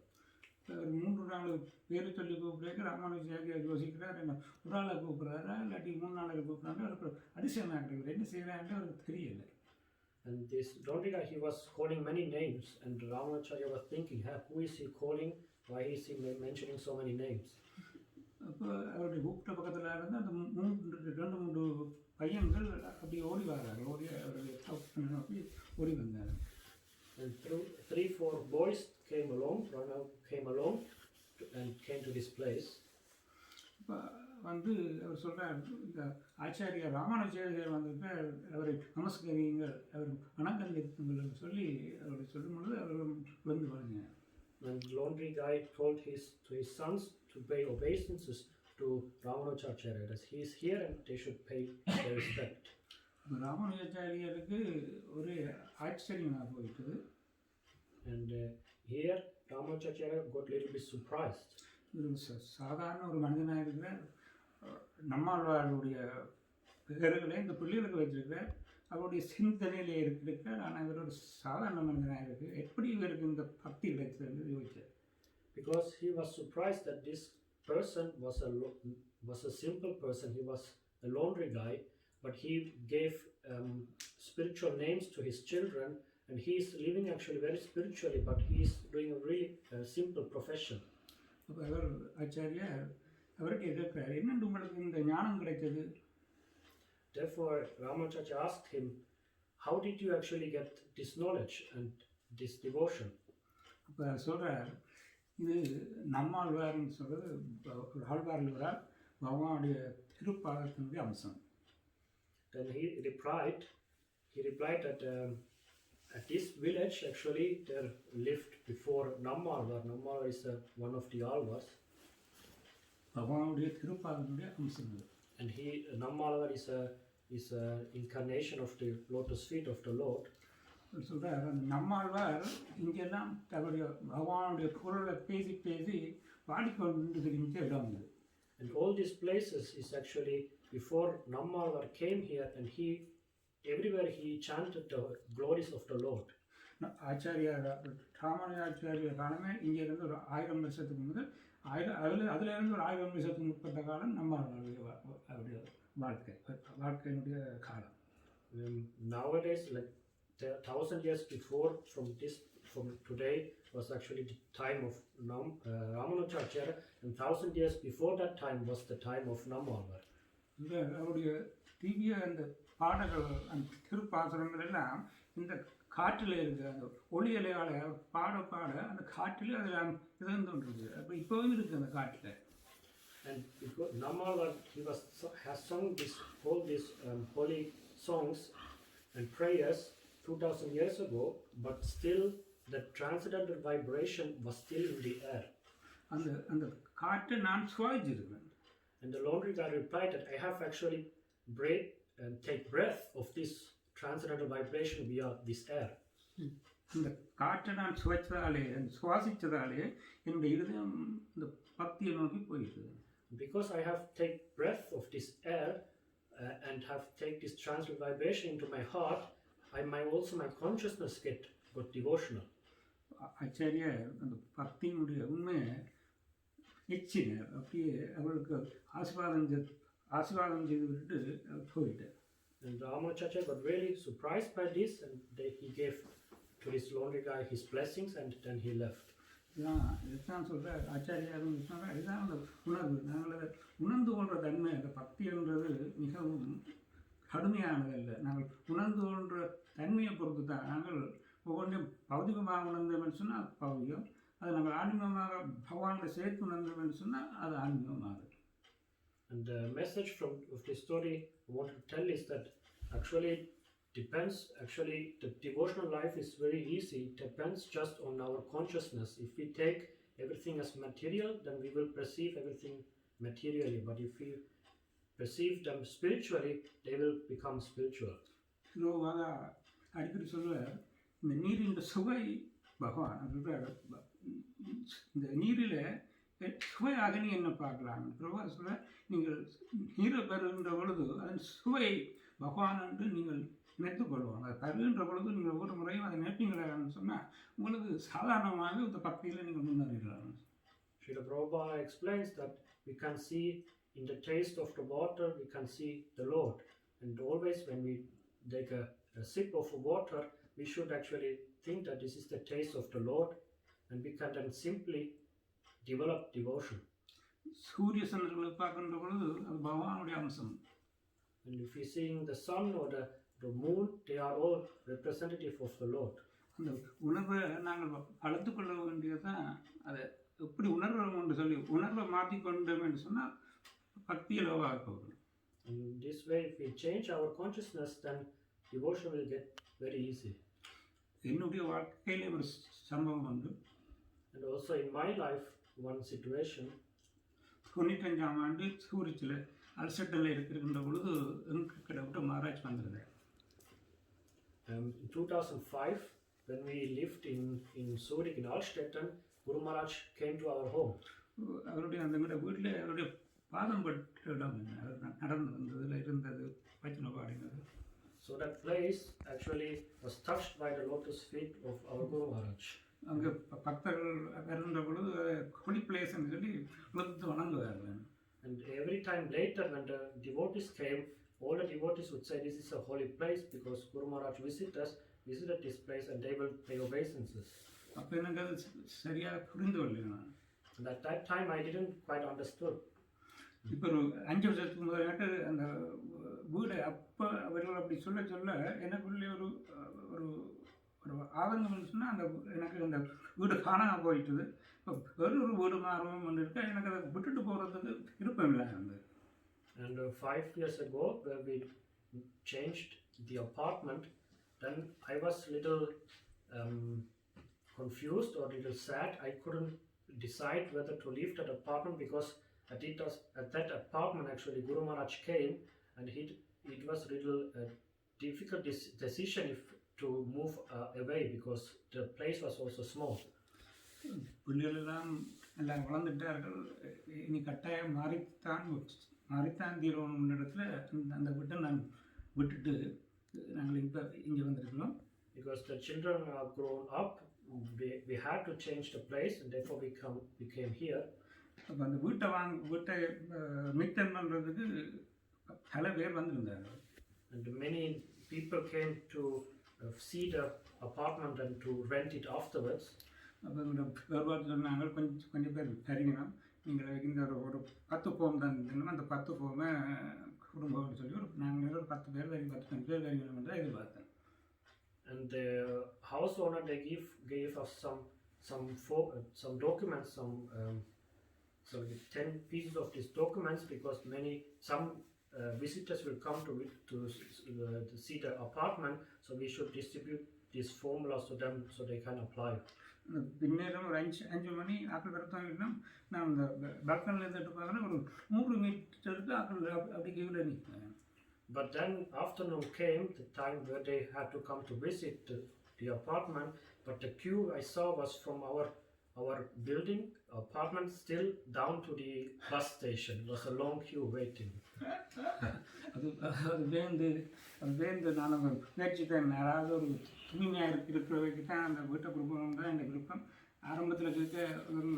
ஒரு 3-4 பேர் சொல்லி கூப்பிட்டு ராமானுஜாச்சாரியார் யோசிக்கிறார், என்ன ஒரு ஆளை கூப்பிட்றாரா இல்லாட்டி 3 நாளைக்கு கூப்பிட்றாங்க, அவருக்கு அதிசயமாக இருக்குது, என்ன செய்கிறாருன்னு அவருக்கு தெரியல. And this laundry guy, he was calling many names, and Ramanujacharya was thinking, who is he calling? Why is he mentioning so many names? அப்போ அவருடைய கூப்பிட்ட பக்கத்தில் இருந்து அந்த 2-3 பையன்கள் அப்படி ஓடி வர்றாங்க, அவருடைய நோக்கி ஓடி வந்தாங்க. And 3-4 boys came along and came to this place. இப்போ வந்து அவர் சொல்கிறார், இந்த ஆச்சாரியா ராமானுஜாச்சாரியர் வந்துட்டு அவரை நமஸ்கரியுங்கள், அவர் வணக்கம் இருக்குங்கள் சொல்லி அவரை சொல்லும்பொழுது அவர்கள் வந்து வந்தாங்க. And the laundry guy told to his sons to pay obeisances to Ramanujacharya, as he is here and they should pay their respect. ராமானுஜாச்சாரியருக்கு ஒரு ஆச்சரியமாக போயிட்டது. And here Ramanujacharya got a little bit surprised. சாதாரண ஒரு மனிதனாக இருக்கிற நம்மளுடைய பெயர்களை இந்த பிள்ளைகளுக்கு வச்சிருக்கிறார், அவருடைய சிந்தனையிலே இருக்கிறார், ஆனால் இவரோட சாதாரண மனிதனாக இருக்கு, எப்படி இவருக்கு இந்த பக்தி கிடைத்தது யோசிச்சார். Because he was surprised that this person was a simple person. He was a laundry guy, but he gave spiritual names to his children, and he is living actually very spiritually, but he is doing a really simple profession. அவர் ஆச்சாரியா அவர்கிட்ட இருக்கிறார், என்னென்று உங்களுக்கு இந்த ஞானம் கிடைத்தது? Therefore Ramanujacharya asked him, how did you actually get this knowledge, and this devotion. இப்போ சொல்கிறார் இது நம்மாழ்வார்னு சொல்கிறது ஒரு ஆழ்வாரில் வர பகவானுடைய திருப்பாதத்தினுடைய அம்சம். Then he replied that at this village actually there lived before Nammalvar. Nammalvar is one of the Alvars. பகவானுடைய திருப்பாதத்தினுடைய அம்சம் அது. And Nammalvar is a incarnation of the lotus feet of the Lord. சொல்கிறார் நம்மாழ்வார் இங்கெல்லாம் தன்னுடைய பகவானுடைய குரலை பேசி பேசி பாடிக்கொண்டு தெரிஞ்ச இடம் அது. And all these places is actually before Nammalvar came here, and everywhere he chanted the glories of the Lord. ஆச்சாரியார் ராமானுஜ ஆச்சாரியார் காலமே இங்கேருந்து ஒரு 1000 வருஷத்துக்கு முதல் அதுலேருந்து ஒரு 1000 வருஷத்துக்கு முற்பட்ட காலம் நம்மளுடைய வாழ்க்கையினுடைய காலம். Nowadays, like 1000 years before from today was actually the time of Ramanujacharya, and 1000 years before that time was the time of Nammalvar. அவருடைய திவ்ய அந்த பாடல்கள் அந்த திருப்பாசுரங்கள் எல்லாம் இந்த காற்றில் இருக்கிற அந்த ஒளியலையால் பாட பாட அந்த காற்றில் அதில் இருந்துருக்கு. அப்போ இப்போவும் இருக்குது அந்த காட்டில். And because Nammalvar has sung all these holy songs and prayers 2000 years ago, but still the transcendental vibration was still in the air. அந்த காற்றை நான் சுவாசிச்சிருக்கேன். And the laundry guy replied that I have actually take breath of this transcendental vibration via this air. இந்த காற்றை நான் சுவாசித்ததாலே என்னுடைய இருதயம் இந்த பக்தியை நோக்கி போயிட்டு. Because I have take breath of this air and have take this transcendental vibration into my heart, my consciousness got devotional. ஆச்சாரிய அந்த பக்தியினுடைய உண்மையை எச்சினார். அப்படியே அவளுக்கு ஆசீர்வாதம் செய்து விட்டு போயிட்டார். And Ramacharya got really surprised by this, and he gave to this laundry guy his blessings, and then he left. இதுதான் சொல்கிறார் ஆச்சாரியாரும் சொன்னார். இதுதான் அந்த உணர்வு. நாங்கள் அதை உணர்ந்து கொள்கிற தன்மை, அந்த பக்தின்றது மிகவும் கடுமையானதல்ல. நாங்கள் உணர்ந்து கொள்கிற தன்மையை பொறுத்து தான். நாங்கள் ஒவ்வொன்றையும் பௌதிகமாக உணர்ந்தோம்னு சொன்னால் பௌதிகம், அதை நாங்கள் ஆன்மீகமாக பகவானோட சேர்த்து உணர்ந்தோம்னு சொன்னால் அது ஆன்மீகமாகுது. And the message of this story I want to tell is that actually the devotional life is very easy. It depends just on our consciousness. If we take everything as material, then we will perceive everything materially. But if we perceive them spiritually, they will become spiritual. அடிக்கடி சொல்லுவார், இந்த நீரின் சுவை பகவான் இந்த நீரில் சுவையாக நீ என்ன பார்க்கலாம். பிரபா சொல்ல, நீங்கள் நீரை பெறுகின்ற பொழுது அதன் சுவை பகவான் என்று நீங்கள் நினைத்துக் கொள்வோம். அதை பெறுகின்ற பொழுது நீங்கள் ஒவ்வொரு முறையும் அதை நினைப்பீங்களான்னு சொன்னால் உங்களுக்கு சாதாரணமாக இந்த பக்தியில் நீங்கள் முன்னேறலாம். Srila Prabhupada explains that we can see in the taste of the water, we can see the Lord. And always when we take a sip of water, we should actually think that this is the taste of the Lord, and we can then simply develop devotion. சூரிய சந்திரர்களை பார்க்கின்ற பொழுது அது பகவானுடைய அம்சம். And if we seeing the sun or the moon, they are all representative of the Lord. அந்த உணர்வை நாங்கள் வளர்த்துக்கொள்ள வேண்டியதான். அதை எப்படி உணர்வோம் என்று சொல்லி உணர்வை மாற்றிக்கொண்டோம் என்று சொன்னால் பக்தியில் போகும். In this way, if we change our consciousness, then devotion will get very easy. என்னுடைய வாழ்க்கையிலே ஒரு சம்பவம் உண்டு. And also in my life, one situation. 95ஆம் ஆண்டு சூரிச்சில் அல்சட்டில் இருக்கின்ற பொழுது எங்களுக்கு விட்டு மகாராஜ் வந்திருந்தார். In 2005, when we lived in Zurich in Altstetten, Guru Maharaj came to our home. அவருடைய அந்த வீட்டில் அவருடைய பாதம் பட்ட இடம் நடந்து வந்ததில் இருந்தது பச்சனை பாடினது. So that place actually was touched by the lotus feet of our Guru Maharaj. அங்கே பக்தர்கள் வருகின்ற பொழுது ஹோலி பிளேஸ்ன்னு சொல்லி உலகத்து வணங்குவார்கள். And every time later when the devotees came, all the devotees would say this is a holy place because Guru Maharaj visited this place, and they will pay obeisances. அப்போ எனக்கு அது சரியாக புரிந்து கொள்ளல. And at that time I didn't quite understood. இப்போ ஒரு 5 வருஷத்துக்கு முதலாட்டு அந்த வீடு அப்போ அவர்கள் அப்படி சொல்ல எனக்குள்ளே ஒரு ஒரு ஆதங்கம் சொன்னால் அந்த எனக்கு அந்த வீடு காணாமல் போயிட்டுது. இப்போ வேறு ஒரு வீடு மாறவும் இருக்கா, எனக்கு அதை விட்டுட்டு போகிறதுக்கு விருப்பம் இல்லை வந்து. And 5 years ago, when we changed the apartment, then I was little confused or little sad. I couldn't decide whether to leave that apartment because at that apartment actually Guru Maharaj came, and it was little difficult decision to move away because the place was also small. பிள்ளைகளெல்லாம் எல்லாம் வளர்ந்துட்டார்கள். இனி கட்டாயம் மாறித்தான் தீரணும் இடத்துல அந்த வீட்டை நான் விட்டுட்டு நாங்கள் இப்போ இங்கே வந்திருக்கிறோம். Because the children are grown up, we had to change the place, and therefore we came here. அப்போ அந்த வீட்டை மீட்டன் பண்ணுறதுக்கு பல பேர் வந்திருந்தார்கள். And many people came to see the apartment and to rent it afterwards. அப்போ இந்த வேறுபாடு சொன்னாங்க, கொஞ்சம் பேர் சரிங்கணும், நீங்கள் இந்த ஒரு 10 ஃபோம் தான் இருந்தோம், அந்த 10 ஃபோமை குடும்பம்னு சொல்லி நாங்கள் ஒரு 10 பேர் 15 பேர் வரீங்கன்னு தான் எதிர்பார்த்தேன். And the house owner, they gave us some documents, some 10 pieces of these documents, because some visitors will come to see the apartment, so we should distribute these formulas to them so they can apply. பின்னேரம் ஒரு 5 மணி ஆக்கள் வரத்தான் இல்லைன்னா நான் இந்த பல்கனில் இருந்துட்டு பார்க்குறேன், ஒரு 100 மீட்டருக்கு ஆக்கள் அப்படி கீழே நிற்கிறேன். But then afternoon came, the time where they had to come to visit the apartment, but the queue I saw was from our building, apartment, still down to the bus station. It was a long queue waiting. அது வேந்து நான் முயற்சித்தேன், யாராவது ஒரு தூய்மையாக இருக்கிறவைக்கு தான் அந்த வீட்டை கொடுக்கணும் தான் எங்கள் விருப்பம். ஆரம்பத்தில் கேட்க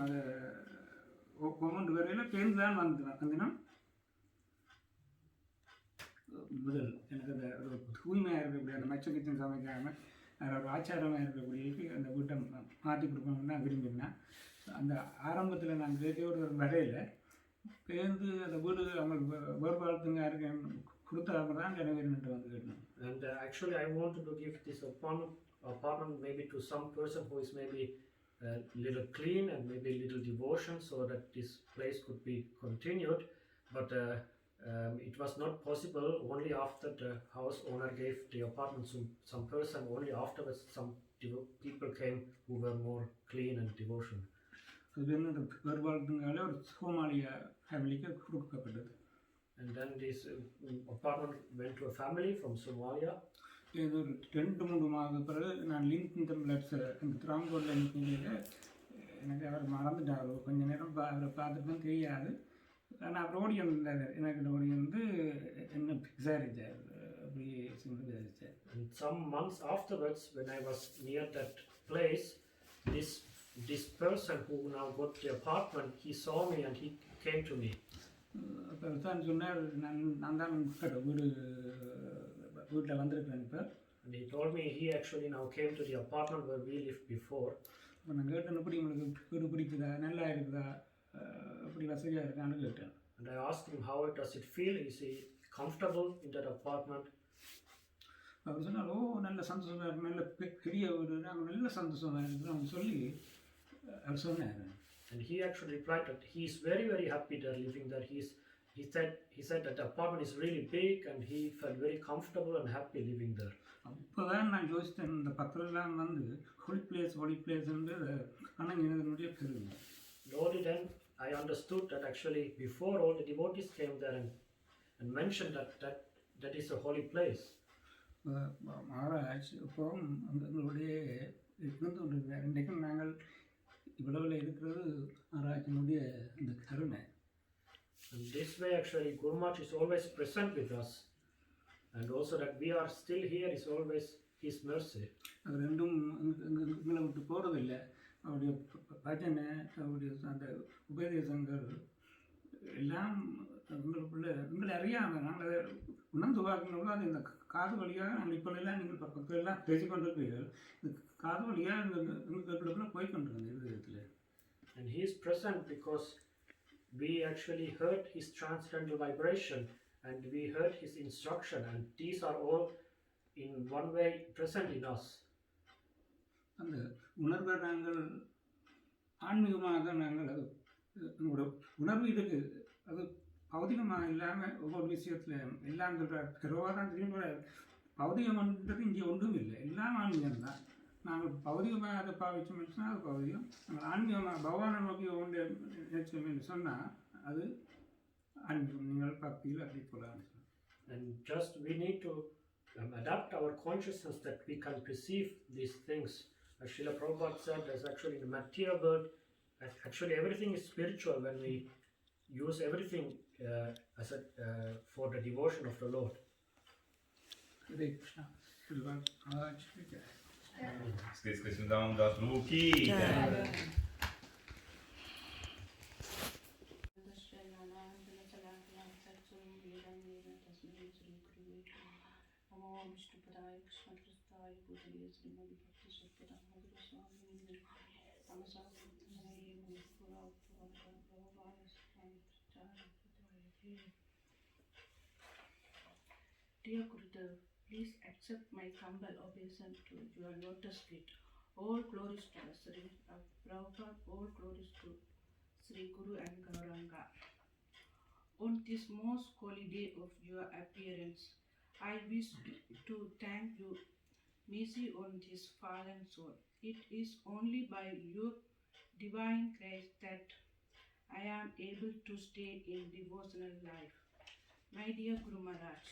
அதை கொண்டு வரையில் பேருந்து தான் வந்தினோம். முதல் எனக்கு அந்த ஒரு தூய்மையாக இருக்கக்கூடிய அந்த மச்சக்கிச்சன் சமைக்காமல் ஒரு ஆச்சாரமாக இருக்கக்கூடிய அந்த வீட்டை மாற்றி கொடுக்கணும்னு தான் விரும்பினேன். அந்த ஆரம்பத்தில் நான் கேட்க ஒரு வரையில் பேருந்து அந்த வீடு அவங்களுக்கு வேறுபாடுங்க இருக்கேன்னு கொடுத்தாங்க தான் நிறைவேறிட்டு வந்து கேட்டேன். And actually I wanted to give this apartment maybe to some person who is maybe a little clean and maybe a little devotion, so that this place could be continued, but it was not possible. Only after the house owner gave the apartment to some person, only afterwards some people came who were more clean and devotion. அது வந்து வேறுபாடுங்கால ஒரு சோமாலிய ஃபேமிலிக்கு கொடுக்கப்பட்டது. And then this apartment went to a family from Somalia. இது ஒரு 2-3 மாதம் பிறகு நான் லிங்க் டெம்ப்ளேட்ஸ் இந்த திராங்கோடில் நிற்கிறீங்க, எனக்கு அவர் மறந்துட்டார். கொஞ்சம் நேரம் அவரை பார்த்துட்டு தெரியாது. ஆனால் அப்புறம் ஓடி வந்தார், எனக்கு ஓடி வந்து என்ன விசாரித்தார், அப்படி விசாரித்தார். And some months afterwards, when I was near that place, this person who now got the apartment, he saw me and he came to me. அப்போ தான் சொன்னார், நான் தான் வீட்டில் வந்திருக்கேன் இப்போ. And he told me he actually now came to the apartment where we lived before. இப்போ நான் கேட்டேன், எப்படி உங்களுக்கு வீடு பிடிக்குதா, நல்லா இருக்குதா, அப்படி வசதியாக இருக்கான்னு கேட்டேன். And I asked him, how does it feel? Is he comfortable in that apartment? அவர் சொன்னார், ஓ நல்ல சந்தோஷமாக இருக்கு, நல்ல பெரிய வீடு, நாங்கள் நல்ல சந்தோஷமாக இருக்குன்னு சொல்லி அவர் சொன்னார். And he actually replied that he is very, very happy there living there. He said that the apartment is really big and he felt very comfortable and happy living there. அப்போ தான் நான் யோசித்தேன், இந்த பத்திரம்லாம் வந்து ஹோலி பிளேஸ்ன்னு அணங்கினதனுடைய பெருமை. Only then I understood that actually before all the devotees came there and mentioned that is a holy place. Maharaj இப்போ எங்களுடைய இருந்து இன்றைக்கும் நாங்கள் இவ்வளவில் இருக்கிறது மகாராஜனுடைய இந்த கருணை. And this way actually Guru Maharaj is always present with us, and also that we are still here is always his mercy. அது ரெண்டும் எங்களை விட்டு போகிறதில்லை. அவருடைய பஜனை, அவருடைய அந்த உபதேசங்கள் எல்லாம் எங்களை அறியாமல் நாங்கள் அதை உணர்ந்து பார்க்கணும். அது இந்த காது வழியாக நாங்கள் இப்போல்லாம் நீங்கள் பக்கத்தில் எல்லாம் பேசிக்கொண்டிருக்கிறீர்கள், இந்த காது வழியாக எங்களுக்குள்ள போய்கொண்டிருந்த விதத்தில். And he is present because we actually heard his transcendental vibration and we heard his instruction, and these are all in one way present in us. அந்த உணர்வை நாங்கள் ஆன்மீகமாக நாங்கள் அது என்னோட உணர்வு இருக்குது. அது பௌதிகமாக இல்லாமல் ஒவ்வொரு விஷயத்தில் எல்லாம் சொல்கிறார். கருவாதான் திரும்ப பௌதிகம்ன்றது இங்கே ஒன்றும் இல்லை, எல்லாம் ஆன்மீகம்தான். நாங்கள் பௌதிகமாக அதை பாவிச்சோம்னா அது பௌதிகம். நாங்கள் ஆன்மீகமாக பகவானை நோக்கி ஒன்று நினைச்சோம் என்று சொன்னால் அது ஆன்மீகம். நீங்கள் பக்தியில் அப்படி போகலாம். And just we need to adapt our consciousness that we can perceive these things. As Srila Prabhupada said, there's actually in the material world, actually everything is spiritual when we use everything as a, for the devotion of the Lord. Hare Krishna. Krishnanam Prabhu ki Dear Gurudev, please accept my humble obeisance to your lotus feet. All glories to Sri Prabhupada, all glories to Sri Guru and Gauranga. On this most holy day of your appearance, I wish to thank you, mercy on this fallen soul. It is only by your divine grace that I am able to stay in devotional life. My dear Guru Maharaj,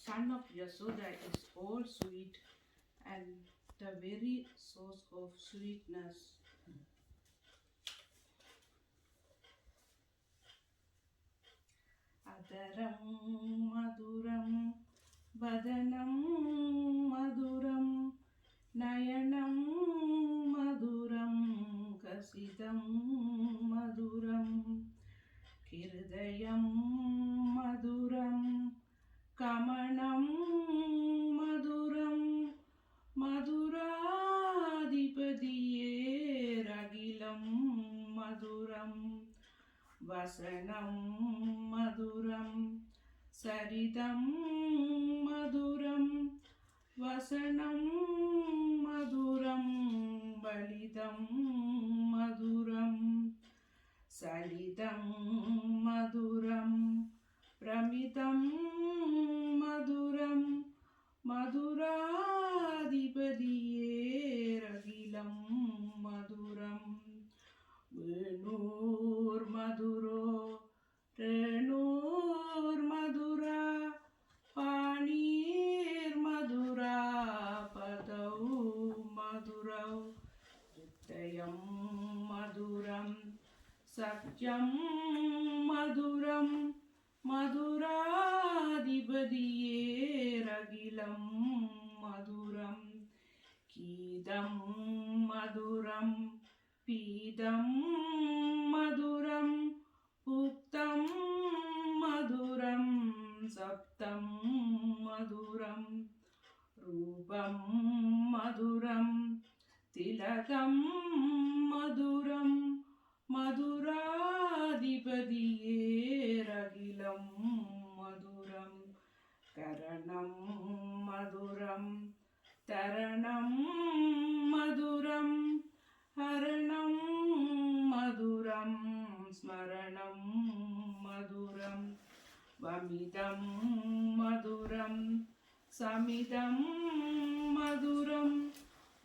son of Yasoda is all sweet and the very source of sweetness. Adaram maduram, badanam maduram, nayanam maduram, kasidam maduram, kirdayam maduram, kamanam maduram, maduradipadiye ragilam maduram, vasanam maduram, saridam maduram, vasanam maduram, balidam maduram, salidam maduram, pramidam maduram, maduradipadiye ragilam maduram, venur maduro, renur madura, panir madura, padau madurau, Nityam maduram, satyam maduram, maduradipadiye ragilam maduram, kidam maduram, pidam maduram, uktam maduram, saptam maduram, rupam maduram, tilakam maduram, maduradipadiye ragilam maduram, karanam maduram, taranam maduram, haranam maduram, smaranam maduram, vamidam maduram, samidam maduram,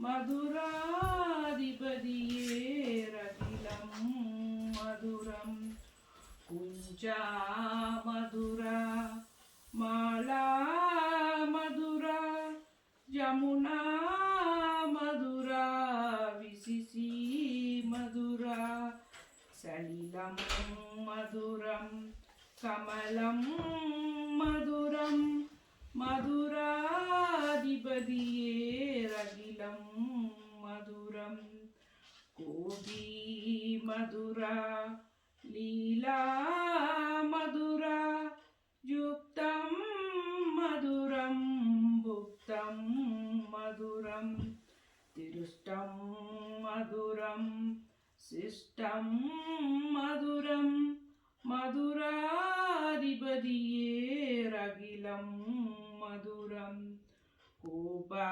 maduradipadiye ragilam maduram, kunja madura, mala madura, jamuna madura, visisi madura, salilam maduram, kamalam maduram, maduradipadiye ragilam maduram, kobi madura, lila madura, yuktam maduram, bhuktam maduram, tirustam maduram, sistam maduram, maduradipadiye ragilam maduram, kopa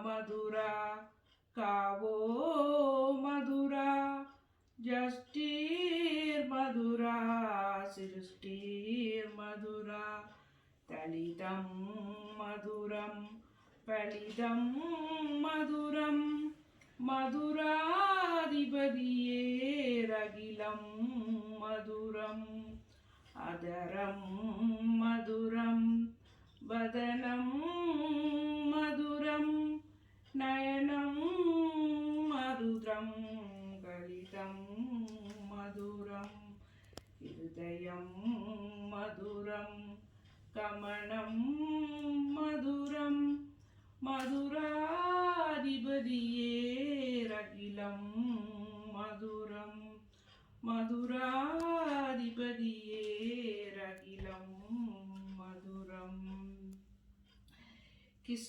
madura, kavo Palidam Maduram, Palidam Maduram, Maduradibadiye Ragilam Maduram, Adaram Maduram, Badanam Maduram, Nayanam Madudram, Galitam Maduram, Hridayam Maduram, Kamanam Maduram, Maduradibadiye Ragilam Maduram, Maduradibadiye Ragilam Maduram. His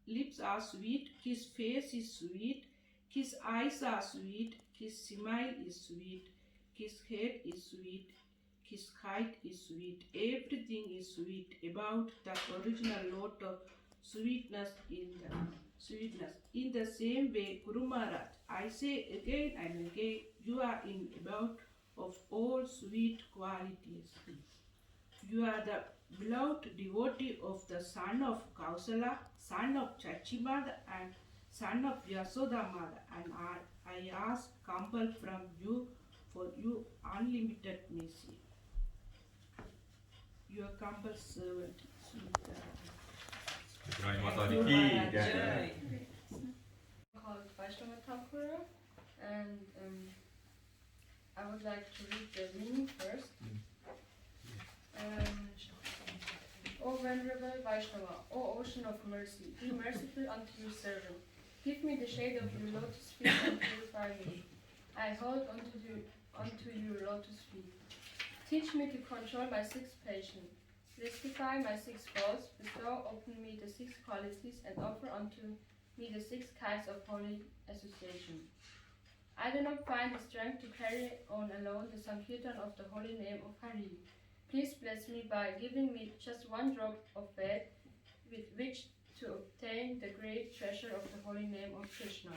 lips are sweet, his face is sweet, his eyes are sweet, his smile is sweet, his head is sweet, his height is sweet, everything is sweet about that original note of sweetness in the sweetness. In the same way, Guru Maharaj, I say again and again, you are in about of all sweet qualities. You are the beloved devotee of the son of Kausala, son of Chachimada, and son of Yasodamada, and I ask compel from you for your unlimited mercy. Your humble servant, Sunitirani. Sunitirani Mataji ki jai. Called Vaishnava Thakura, and I would like to read the meaning first. O Venerable Vaishnava, O Ocean of Mercy, be merciful unto your servant. Give me the shade of your lotus feet and purify me. I hold unto your lotus feet. Teach me to control my six passions. Rectify my six faults. Bestow upon me the six qualities and offer unto me the six kinds of holy association. I do not find the strength to carry on alone the Sankirtan of the holy name of Hari. Please bless me by giving me just one drop of faith with which to obtain the great treasure of the holy name of Krishna.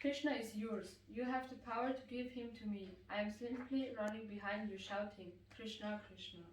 Krishna is yours. You have the power to give him to me. I am simply running behind you shouting, Krishna, Krishna.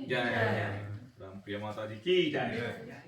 जय। रामप्रिया माता जी की जय।